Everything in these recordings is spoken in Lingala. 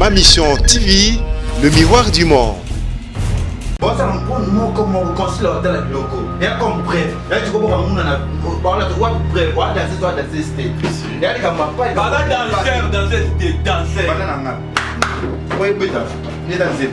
Ma mission TV, le miroir du monde. Bon, ça me prend non comme on construit l'hôtel avec loco. Et comme bref, là tu comprends on a parlé de quoi bref, quoi danser toi danser c'était. Il y a des gars pas. Voilà danser c'était danser. Voilà nanga. Oui, beta. Ni danser.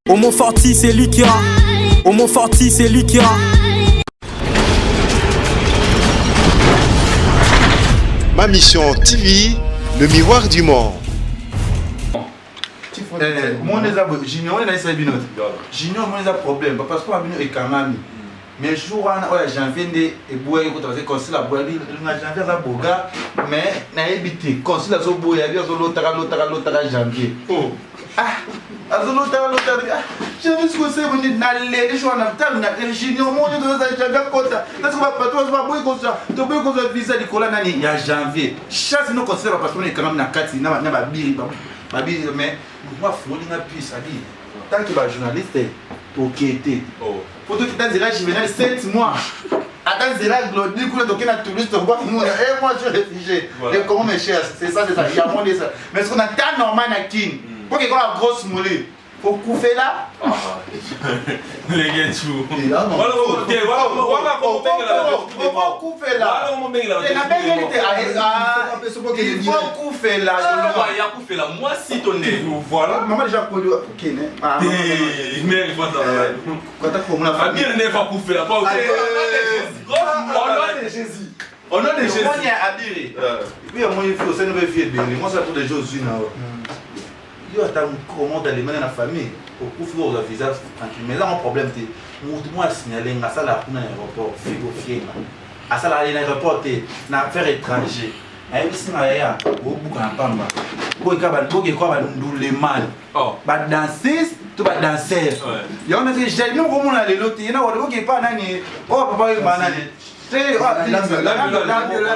Homo Forti, c'est lui qui a. Homo Forti, c'est lui qui a. Ma mission TV, le miroir du monde. Moi on a Junior on a essayé binot. Junior on a problème parce qu'on a binot et kamami. Mais jour en janvier et boire écoute parce que conseil la boire le janvier ça boga mais na éviter conseil la zo boya bien zo lotara janvier. Oh. Ah, azolo tara je veux ce que c'est venir na les jours na temps na Junior moi je dois ça janvier kota. Parce que pas toi va boire comme ça. To boire comme ça visa Nicolas nani ya janvier. Chasse nos conseils parce qu'on est quand même na kati na ba biri ba biri mais moi faut une piste à dire tant que les journalistes enquêté pour tout qui dans Zéla Juvenal 7 mois attends Zéla Glody que donc na touriste moi je suis réfugié et comment mes chers c'est ça il y a moins de ça mais ce qu'on a tant normal na kin pour que quand la grosse moulée faut couper là les gars tout voilà couper là il faut couper là il y a couper là moi si ton nez voilà maman déjà connu OK né mais il faut ça quand tu comme la famille ne va couper là pas OK on a des Jésus moi il y a Abiré puis moi il faut ça ne veut fier de moi ça pour des choses une il y a tant comment dans les mains de la famille pour couvrir le visage tranquille mais là un problème c'est moi signaler à ça là pour un aéroport fier à ça là l'aéroport na affaire étranger ayebisi na ya obuka na pamba boyeka badoge kwa banduleman badansiste to badanseur yango nasi jali no komona lelo te yena wadoge pa nani papa yeba nani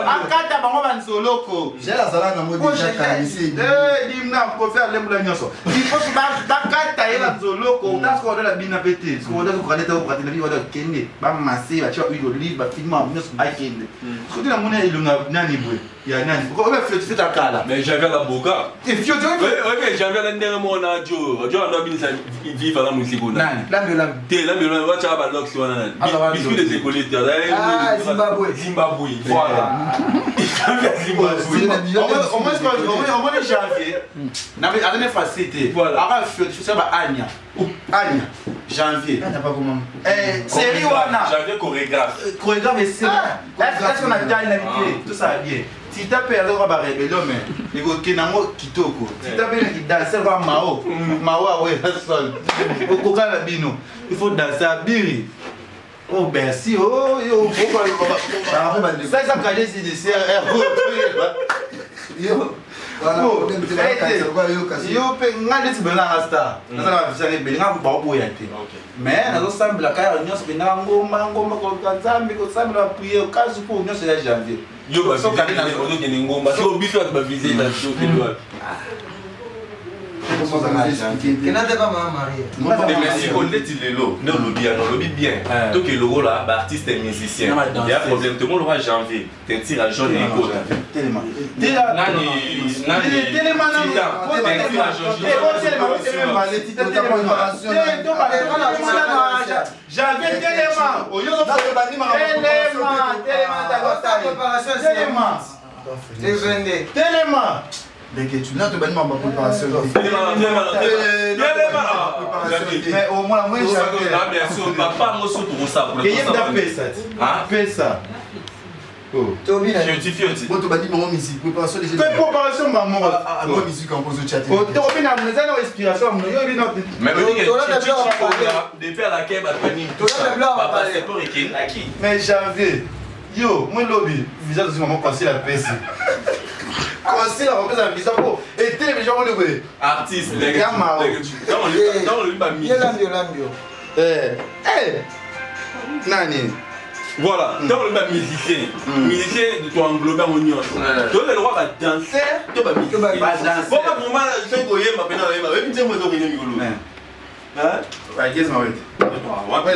akata bango bansoloko j'ai la salade na modi déjà ici dimna ko faire lembula nyoso il faut bakata la zoloko, dans ce qu'on a la bina pété, ce qu'on a qu'on a été au pratique la vie on a kende, ba masser, ba tu as huile d'olive, ba filmer en minus ba kende. Ce que la monnaie il a nani boy. Il y a nani. Pourquoi on fait ta cala? Mais j'avais la boca. Et fio tu Oui, mais j'avais la dernière mon Joe. Joe a bien ça vivre dans la musique. nani. Lambe. T'es là mais on va tu as lox on biscuit des écoliers Ah, Zimbabwe. Voilà. Au moins janvier. Na mais à facilité. Voilà. Ara fio tu sais ba Anya. Anya. Janvier. T'as pas comment. Série wana. J'avais chorégraphe. Chorégraphe et série. Est-ce qu'on a déjà une habitude? Tout ça bien. Si tu as perdu la rébellion, mais il faut que tu kitoko. Si tu as perdu danser comme Mao, Mao est seul. Il faut danser à Biri. Oh, merci. Oh, yo. Ça, ça cache ici des serres. Yo. Yo, ngade tibela rasta. Nasa na visane be nga ba boya te. Mais nazo sambela kaya nyos be na ngoma ko kanzambi ko sambela prier kazu ko nyos ya janvier. Yo ba so kali na odo ke ngomba so biso ba visiter na so ke lo. Que n'a pas maman Marie. Mais si on est lelo, ne lobby bien. Toi que le rôle artiste et musicien. Il y a problème tout le monde va janvier. T'es tir à jaune et côte. Tellement. Là, tu vas ma préparation. Mais au moins, moi, j'ai papa, moi, surtout ça. Pesa. Bon, tu vas dire maman musique, préparation des préparation maman. Moi musique en pose au chat. Oh, tu as une inspiration, mais depuis à la Keba, mais janvier, yo, moi lobby, visage de maman passer la peste. Passer la reprise à visage et télévision on le artiste, les gars, dans le pas mis. Nani. Voilà, dans le bas musicien, musicien de toi englobé en union. Tu as le droit de danser, tu vas danser. Bon, moi, je suis goyé, ma peine à la même, tu me donnes une gueule. Hein? I guess my way. Ouais,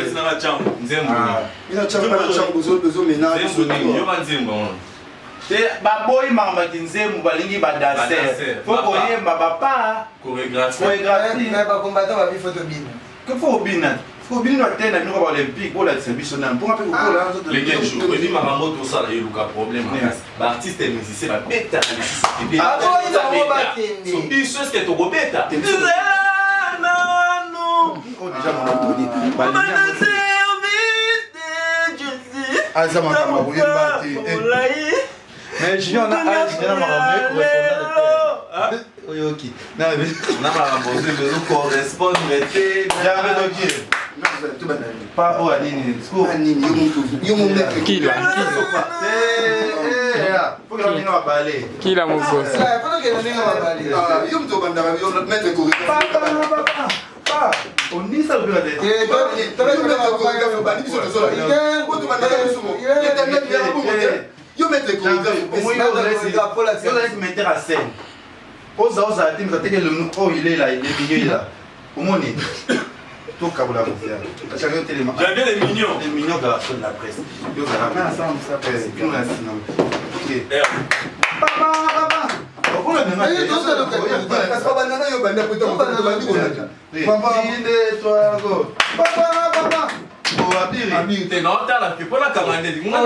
c'est dans la chambre. Il a chambre, besoin maintenant. Baboy mamba kinzemu balingi badanser. Faut koyemba papa chorégraphie. Mais pas combattant va vivre photo bien. Que faut bina? Faut bina atteindre nous ba olympique pour la exhibition na. Pour appeler ko la les gars, je dis maman tout ça là, il y a un problème. Ba artiste et musicien ba beta na les. Ah bon, il va rebattre. So biso est que to go beta. Oh déjà mon Anthony. Ah ça m'a mais Junior on a Junior m'a ramené correspondant de oui ok non mais on a remboursé le correspondant de j'avais donc pas oh Anini yo mon mec Qui là? faut que l'on va parler Qui là mon gosse? Ça, faut que l'on va parler. yo me demande de mettre correspondant papa on dit ça le regarder yo mettre chorégraphe yo laisse mettre à scène oza ati mzateke le oh il est là il est mignon là omoni to kabula mofia chacun tellement j'avais les mignons garçons de la presse yo ça ramène ensemble ça presse puis on a sinon ok papa pourquoi le même parce que banana yo banda puto papa toi go papa oh abiri t'es non t'as la pour la camarade on a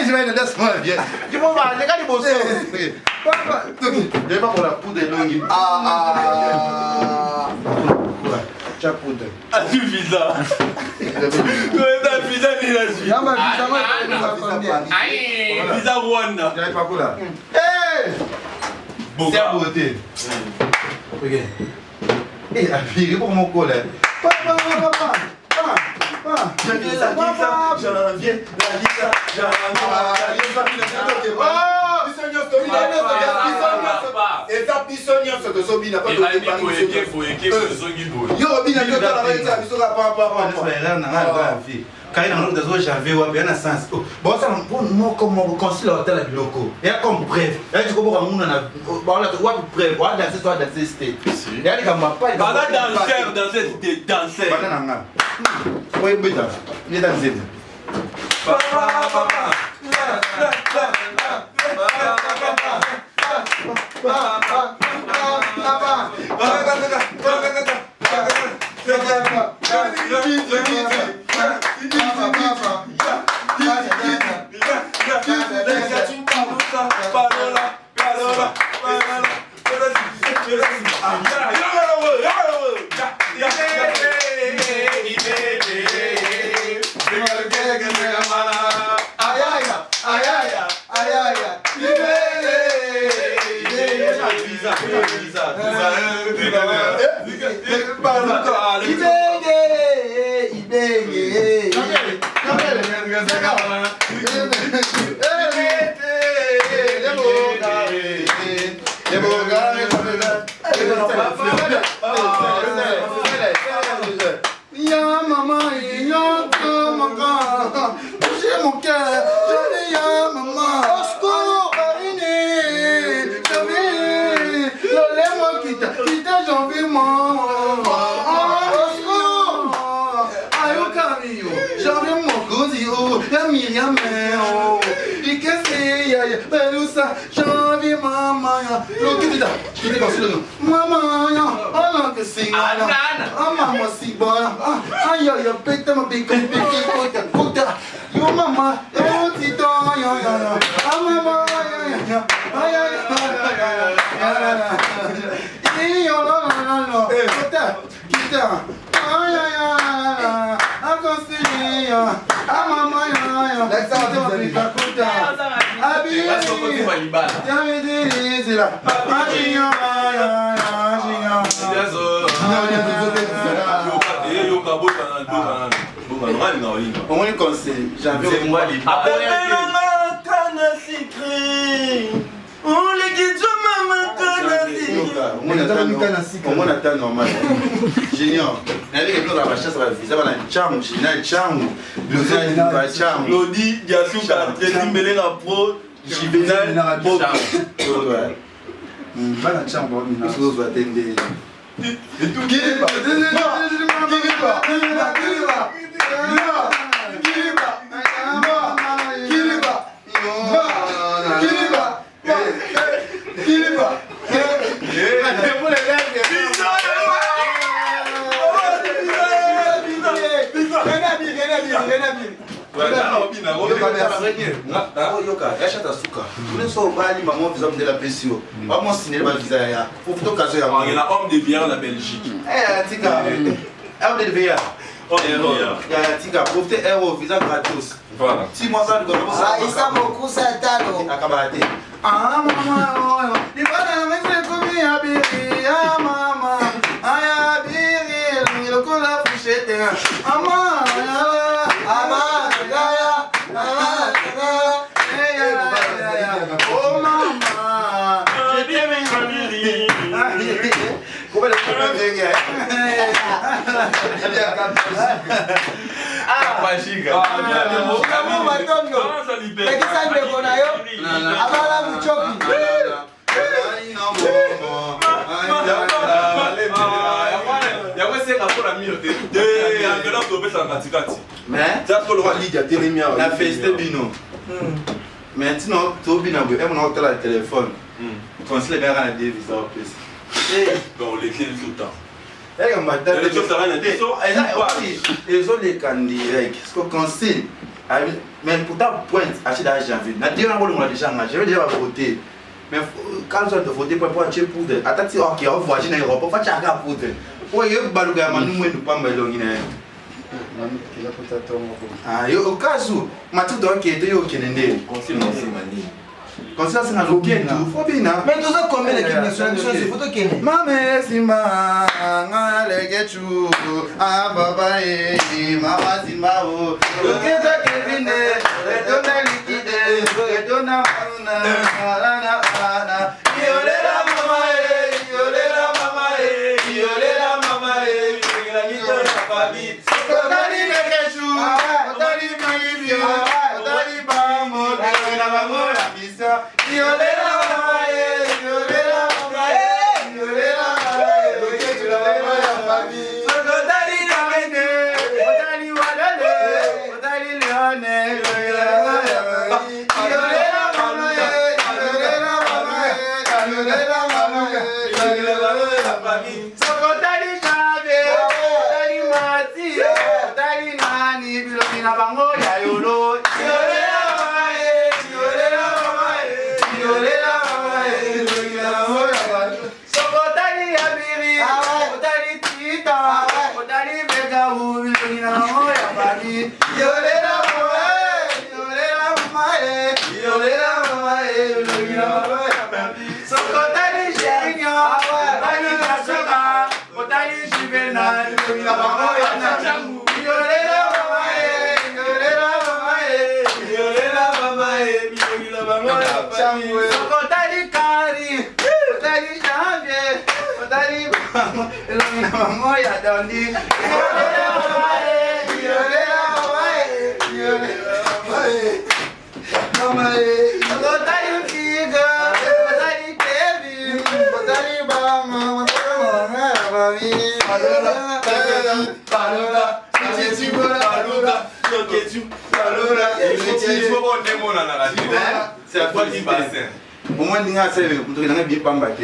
je vais laisse-moi bien. Tu vas voir, les gars, ils bossent. Je vais pas pour la poudre longue. Ah. Tu as poudre. Ah, tu vis là. visa ni là-dessus. Yamba visa moi combien? Visa Rwanda. J'arrive pas là. C'est à beauté. Regarde. Et la pire pour mon collègue. Papa. Janvier, la Lisa. Eza biso nyonso tozobina po Yo obina yo tala ba biso ka papa. Quand il y a un autre de janvier, il y a un sens. Bon, ça, moi, comme on construit l'hôtel à Biloko, il y a comme bref. Il y a du coup, on a bref, on a dansé, toi, dansé, c'était. Il y a des gens qui n'ont pas. Voilà, danser. Oui, oui, il est dansé. Au moins, conseil, j'avais moi les on attend normal. Junior, avec les la chasse va visa va la charme, général charme, le charme. Lodi, Diasuka, Trésimbélé na pro, Jivenal na pro. Bana charme bon, nous va attendre. Et tout qui est homme de bière la Belgique. Homme de bière. Tika, profitez euro visa gratos. Voilà. 6 mois ça de Ah, il ça beaucoup ça tano. Akabate. Ah maman, il va dans la maison comme il a biri. Ah maman, aya biri, le coup la fichette. Ah maman, oh maman, j'ai bien mes amis. Comment le faire? Maintenant, tu as bien le téléphone. Tu as bien la devise en plus. On l'écrit tout le temps. Ils ont les candidats. Ce qu'on conseille, mais pour ta pointe, acheter d'argent. On a déjà engagé, je vais déjà voter. Mais quand on doit voter pour acheter poudre, attends, ok, on va acheter dans l'Europe, on va acheter poudre. Oui, il y a des gens qui ne sont pas mal. Ah, yo au cas où matu to akete yo kenende. Conseil mani. Comme ça c'est na lokendo. Faut bien. Mais tous combien l'équipe nationale c'est photo Kenya. Mame simba ngale gechu baba mama simba o. Lokenda kevine redona likide redona maruna na. Yolela mama yolela mama yolela mama la mito na fabi. Kodali gechu kodali magibio kodali bamo na bamo la bisa. Yolela mama yolela mama yolela mama kodali na mene kodali wadale kodali leone yolela mama yolela mama yolela mama kodali chave kodali mati kodali nani bilomina bango ya yolo yolela mama yolela mama yolela mama sokotali abiri kodali tita kodali vega bilomina bango ya babi yolela mama yolela mama yolela mama bilomina bango ya babi sokotali shenyo kodali kasoka kodali shivena bilomina bango ya changu yolela mama yolela mama yolela mama bilomina bango ya changu sokotali kari kodali janvier kodali bango bilomina bango ya dondi yolela mama yolela mama yolela mama kodali figa kodali kevin kodali bango au moins ninga sebe mtoki nanga bien pamba te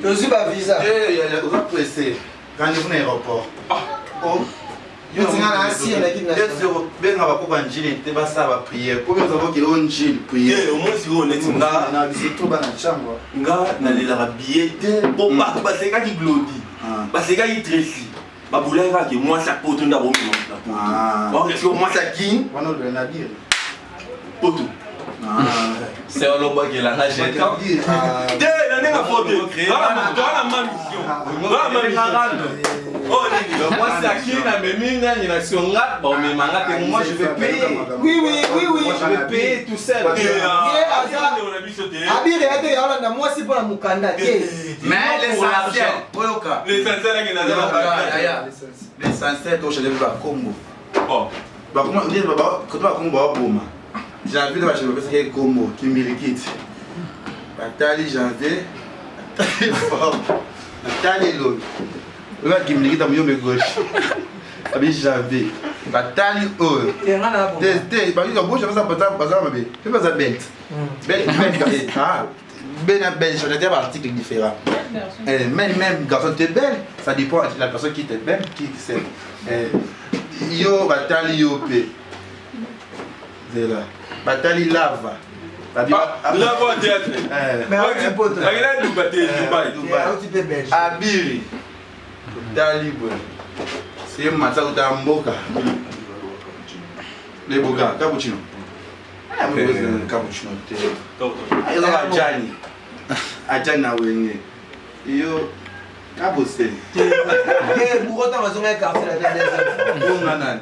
Je suis pas visa. on va presser rendez-vous dans l'aéroport oh Yo tinga na asi na l'équipe nationale. benga bakoko njili te basaba prière pour nous avons qu'il on njili prière Au moins si on est Na biseto bana chambre. nga nalela billet te po bato basekaki glodi basekaki tresi babulakaki mwasi apoto nda bomema okesi mwasi akini wana le nabir poto C'est un lobo qui l'a nagé. te na ndenge fote toana ma mission toana ma mission oh nini Moi, c'est à qui la mémine, il y a sur un rat, bon, mais moi je vais payer. Oui. Moi je vais payer tout seul. Abiri ate yaola na mwasi pona mukanda te. mais l'essentiel oyoka l'essentiel to chez les Congo ba comment dire ba ko to Congo ba boma j'ai envie de marcher parce que Congo qui milikiti batali janvier fort batali lo le qui milikita mo yombe gauche abi janvier batali o te ba ko bouche ça pas mabe tu pas ça bête ah ben belle je des articles différents même garçon t'es belle ça dépend de la personne qui t'aime qui sait yo batali yo pe zela batali lava lava théâtre Mais on peut pas. agila Dubai abiri batali bo c'est matsa uta mboka le boga cappuccino cappuccino te ayo ajani na wenge yo kabose Burota mazonga café la tête. bonga nani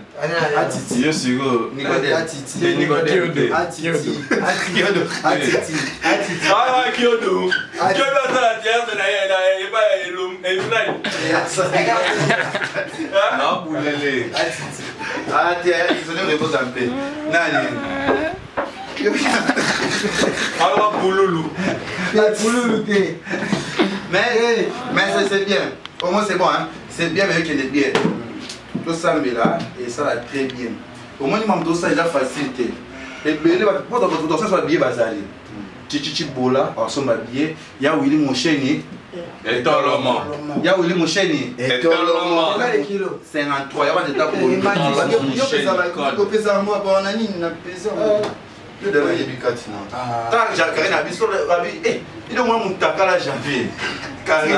Atiti, yo sigo. Atiti. Nicodème. ah kiodo asala théâtre na eba elum elunani Non, boulele. ah tiens ils sont repose un peu nani alors boululu La boulou te. mais c'est bien au moins c'est bon hein c'est bien mais qu'il est bien tout ça mais là et ça va très bien au moins même tout ça déjà facilité et belé va pour dans ça soit bien basali chichi bola en somme bien ya Willy mon chéni Et ton lomo. ya Willy mon chéni Et ton lomo. Combien de kilos? 53 ya pas de table Yo pesa moi ba na nini na pesa. de la yebikati na ta jakare na biso rabi eh il est moins mon takala janvier Carré.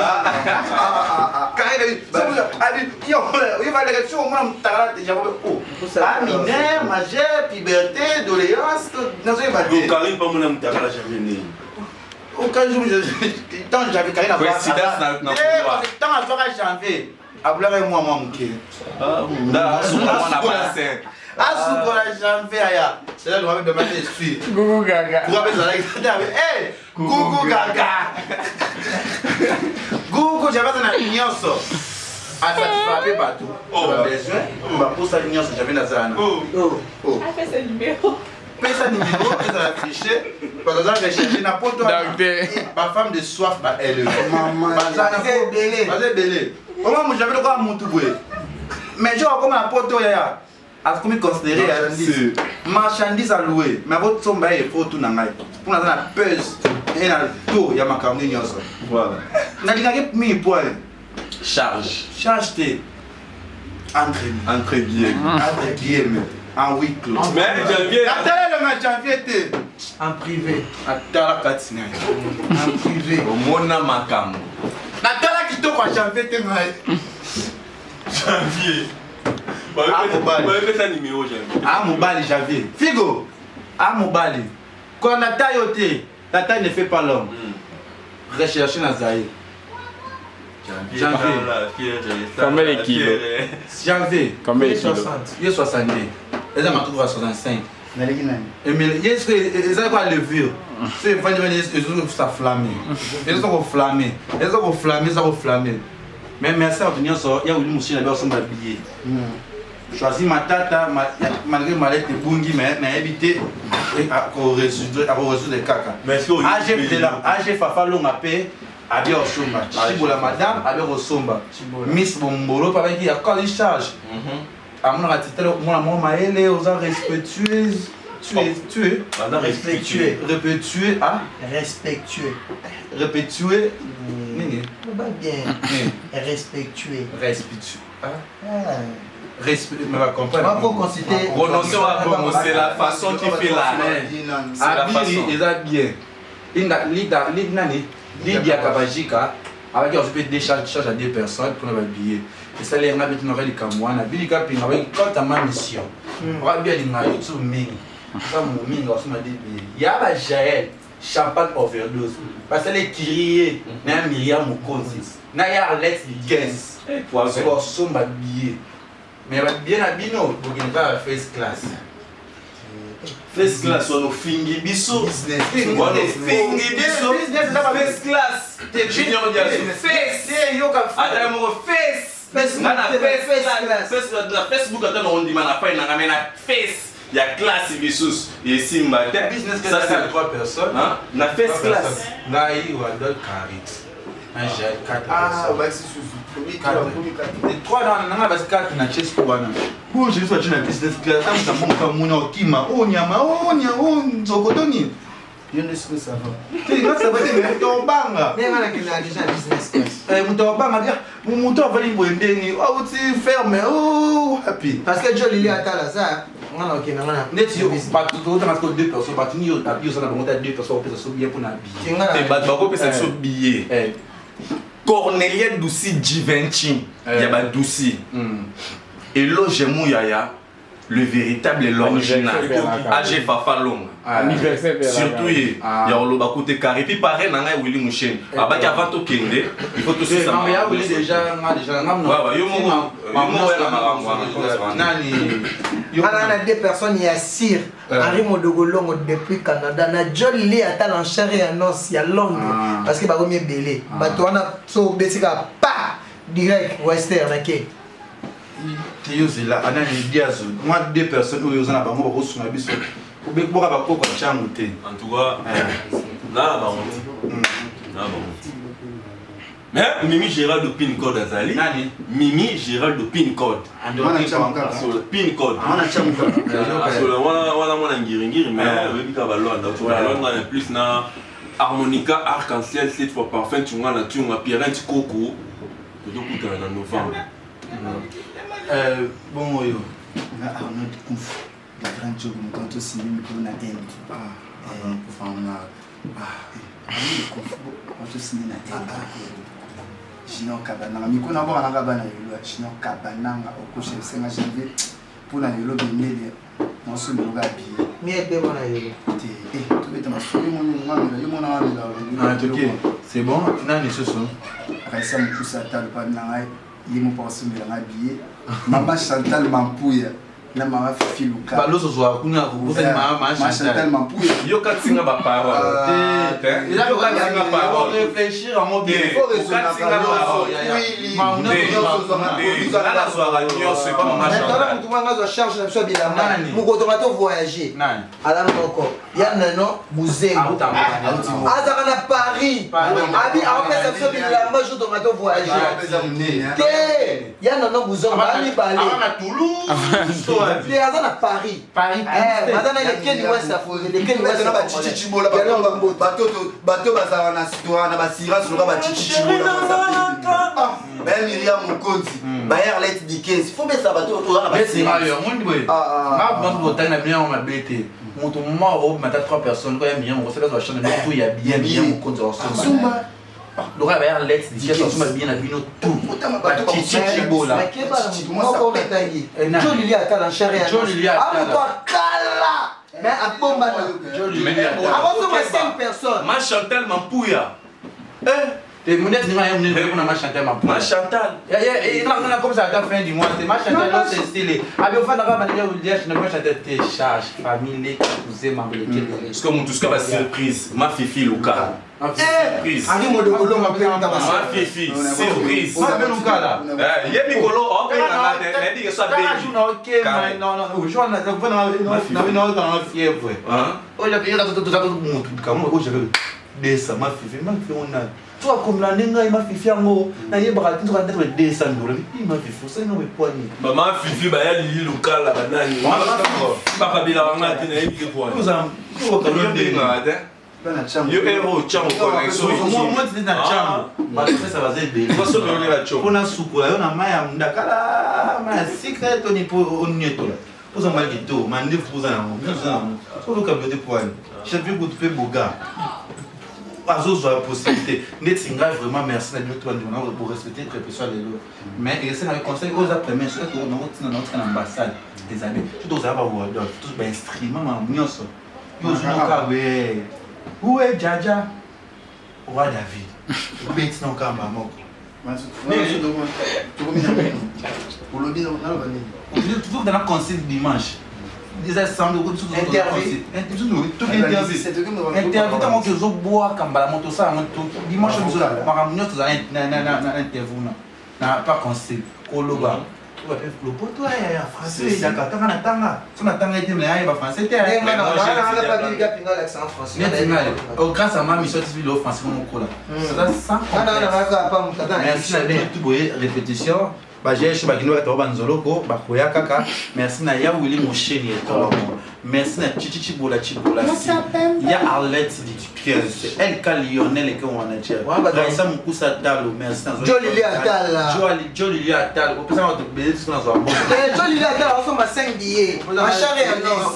Il va les réactions au moins déjà. Aminaire, majeur, puberté, doléance, dans ce bâtiment. Karim, pas mon âme, t'as la jamais. Aucun jour, tant j'avais Karim à voir. Tant à faire à janvier. Aboulara et moi, mon kid. Ah, Assoupre la janvier, aya. C'est là que je vais demander l'esprit. Gougou Gaga. Pour rappeler ça, hey, Gougou Gaga. Gougou, j'avais un ignoce. À satisfaire partout. Oh, besoin. Pour ça, ignoce, j'avais la zone. Oh. Fais ce numéro. Fais ça numéro, fais ça affiché. Par exemple, j'ai cherché n'importe quoi. Ma femme de soif, elle est. Maman, c'est belé. Comment moi j'avais le droit à mon tout boué. Mais je vois comme un poteau, yaya. À ce qu'on me considère marchandise à louer. Mais votre somme est faux tout n'angai. Pour la pèse et dans le tour, il y a ma caméra. Voilà. N'a dit que mis poil. Charge. Charge t'es. Entre bien. En huis clos. Mais janvier. Attends le match janvier t'es. En privé. Attends la catine. En privé. Au mona makam. Attends la qui te quoi janvier t'es. Janvier. Bah, ça numéro janvier. Ah mon bali janvier. Figo. Ah mon bali. Quand la taille la taille ne fait pas l'homme. Recherchez Nazaï. Janvier. Combien de kilos? Janvier. Combien de kilos? Il est 62. Les hommes trouvent à 65. Mais il est quoi levure? C'est pas ça flamme. Ils sont flammés. Mais merci à venir sur il y a une machine à besoin d'habiller. Choisis ma tata malgré ma lettre bungi mais éviter à résoudre des caca. AG Fafa long appé Abi Osomba. Chibola madame Abi Osomba. Miss Bombolo par qui a quand il charge. À mon attitude mon amour maëlle aux respectueuse. Tu es Respectueux. Répétueux ah Respectueux. Répétueux. Pas bien. Respectueux. Respect, mais va comprendre. Il faut considérer. Prononcer c'est la façon qui fait la reine. C'est la façon. Il est bien. Il a Lydia Kabajika, avec on peut décharger à 2 personnes pour l'habiller. Et ça, les gens qui ont des camoines, ils ont quand ma mission. On va bien les maillots sur Ming. Il y a un Jaël, champagne overdose. Parce qu'elle est tirée, il y a un Myriam Mokonzi. Il y a Alex Ligens. Poison. Ils sont habillés. Mais bien habillés, pour qu'ils ne pas first class. First class, on a fingi biso. Business. On a fingi biso. First class. Junior dia. Face. Ada mo face. Face na face. Face na Facebook ata on dit mana fa na ngamena face. Il y a classe bisos. Et simba. Business ça c'est 3 personnes. Hein? Na first class. Là il va donner carré. Un jet 4 Ah, personnes. bah c'est sous. Les 3 dans la base 4 na chest wana. Bon, je suis na business class. Am ta monka muna okima. Oh nyama, nzokotoni. Je ne sais pas ça va. Tu vois ça va être ton banga. Mais voilà qu'il a déjà business class. Mon banga dire mon moto va aller boendeni. Oh tu ferme. Oh happy. Parce que Joe Lili a la ça. On a OK, on a. Net yo pas tout dans que 2 personnes, pas ni yo habillé ça na monter 2 personnes pour ça bien pour n'habiller. Et ba ko pesa so billet. Cornelia Douci Givenchy. Il y a ba Douci. Et là j'aime yaya. Le véritable et l'original. AG Fafa Long. Surtout, il y a le côté carré. Puis pareil, il y a Willy Mouchen. Avant tout Kende, il faut tout ça. Il y a déjà. Il y a 2 personnes, il y a Sir, Henri Modogolongo depuis Canada. Il y a John Lee à Talanchère et annonce, il y a Londres. Parce qu'il y a un belé. Il y a pas direct western. Moi, 2 personnes où ils ont un bon rôle sur la bise. En tout cas, là, mais Mimi Gérald de Pin Code Azali. Mimi Gérald de Pin Code. Pin Code. Mais plus na harmonica arc-en-ciel cette fois parfum tu vois la tu as Pierre Coco. Tu dois écouter en novembre. Bon, yo. On a Arnaud Kouf, la grande job, quand on s'est mis pour la tête. Junior Kabananga mikona bora nanga bana yelo Junior Kabananga okoshe senga janvier pona yelo benele na so loga bi mi ete bana yelo te to beta masuri moni ngami yo mona ngami Ah, ok, c'est bon. Non, ce sont. Raissa Moussa Tal Pananga yemo pense me la billet Maman Chantal Mampouya na mama Fifi Luka Bah, l'autre soir, on a maman Chantal Mampouya Yo katinga ba parole. Il a réfléchir en mode. Il faut raisonner. voyager ala moko ya nano muzengo azaka na Paris abi apesa biso bilamba jo tomato voyager te ya nano muzengo bali bale à Toulouse te aza na Paris madana lekeni wesa fose lekeni wesa ba chichi bola bato bazala na citoyen na basirance loka ba chichi bola même Miriam Mokonzi Bayer Let Dickens faut mettre ça bato autour mais c'est ailleurs on dit ouais ma montagne na bien on m'a bêté moto mort mata 3 personnes quand même bien on sait pas sur la chaîne il y a bien Mokonzi ensemble le gars Bayer Let Dickens ensemble bien na bino tout chichi bola moko na tangi Joli atala chéri Joli atala mais à bomba avant que ma 5 personnes Ma Chantal Mampouya. t'es monnaie ni ma monnaie pour ma Chantal Ma Chantal. il n'a comme ça à la fin du mois c'est ma Chantal c'est stylé abi on va dans la manière où dire je ne peux chanter tes charges famille cousin membre Parce que mon tout ce qui va surprise, ma Fifi Luka. Surprise. Ari modokolo mapena Ma Fifi, surprise. ma be Luka là Yé Mikolo, on peut la mettre, elle dit que ça quand je n'ai OK mais non je on a dans fièvre oh il a payé tout monde comme oh j'avais descend ma Fifi on a toi comme la nenga ma Fifi ngo na yeba tu vas être descend ma Fifi ça non mais poignet maman Fifi ba ya Lili Luka la banani papa bila wanga tena yé que poignet nous am nous yo héros tchang connexion moi tu na cham ba ça va être bien parce que on est la chom on a souko yo na maya ndakala ma secret to ni po onyeto la poza mal gito mande poza na mo so le cabio de poignet j'ai vu que tu fais boga azozo la possibilité netinga vraiment merci na bio to ndona pour respecter très personne les lots mais et c'est na conseil aux après sur que on a ambassade des amis tout aux avoir word tout ba instrument ma nyonso yo zo ka we où est Jaja roi David bête non kamba moko tu trouves dans la concert dimanche des assemblées tout interview tant que zo bois kamba moto ça moto dimanche nous là maramunyo tu na interview na pas concert koloba le poto ya français ya katanga na tanga so na tanga était mais ya français te ya na pas bien pinga l'accent français grâce à ma mission TV le français mon cola ça sans merci na tout boye répétition ba j'ai chez ba kino to ba nzolo ko ba koya kaka merci na ya Willy Mosheni eto merci na chichichi bola ya Arlette Dickens c'est elle ka Lionel et que on a dit ça mon coup ça dalo merci na Joli atala Joli atala ko pesa to be ce qu'on a zo Joli atala on ma 5 billets ma chérie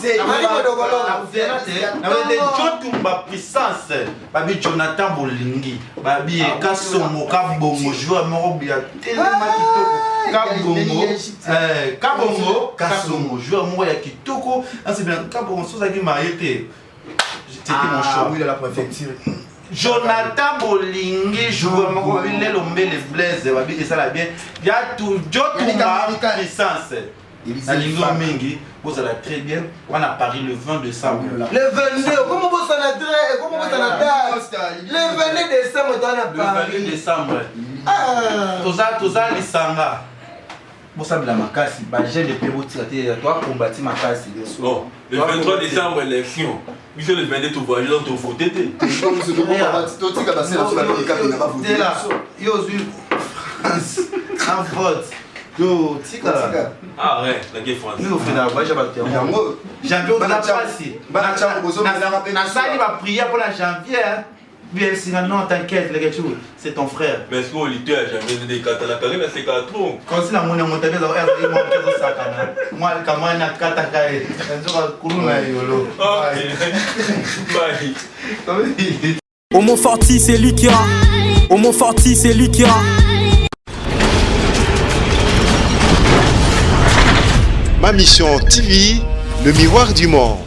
c'est ari modokolo na de Jotumba puissance babi Jonathan Bolingi babi Kasongo Kabongo joueur moko bia tellement kitoko Kabongo Kasongo joueur moko ya kitoko c'est bien Kabongo sozaki marié c'était mon choix oui de la préfecture Jonathan Bolingi joueur moko babi lelo mbele blaze babi ça la bien ya tout Jotumba puissance na lingo mingi vous allez très bien on a Paris le 20 décembre le 22 comment vous ça na très comment vous ça na date le 22 décembre on a Paris le 22 décembre toza lisanga bosabela makasi ba jeune de peboti te toi combattre makasi bon le 23 décembre élection biso le 22 tu voyage dans ton voter comme ce to tika ba c'est la cap na ba voter là yo zu en vote yo tika ah ouais la guerre française yo fina ba jaba te janvier on a passé na sali ba prière pour la janvier Bien, non, t'inquiète, les gars, c'est ton frère. Mais est-ce qu'on lit à jamais des cartes à la carrière, c'est qu'à trop. Quand c'est la monnaie, on t'a dit, moi, quand moi, n'a qu'à t'accailler. Bye. Homo Forti, c'est lui qui a. Homo Forti, c'est lui qui a. Ma mission TV, le miroir du monde.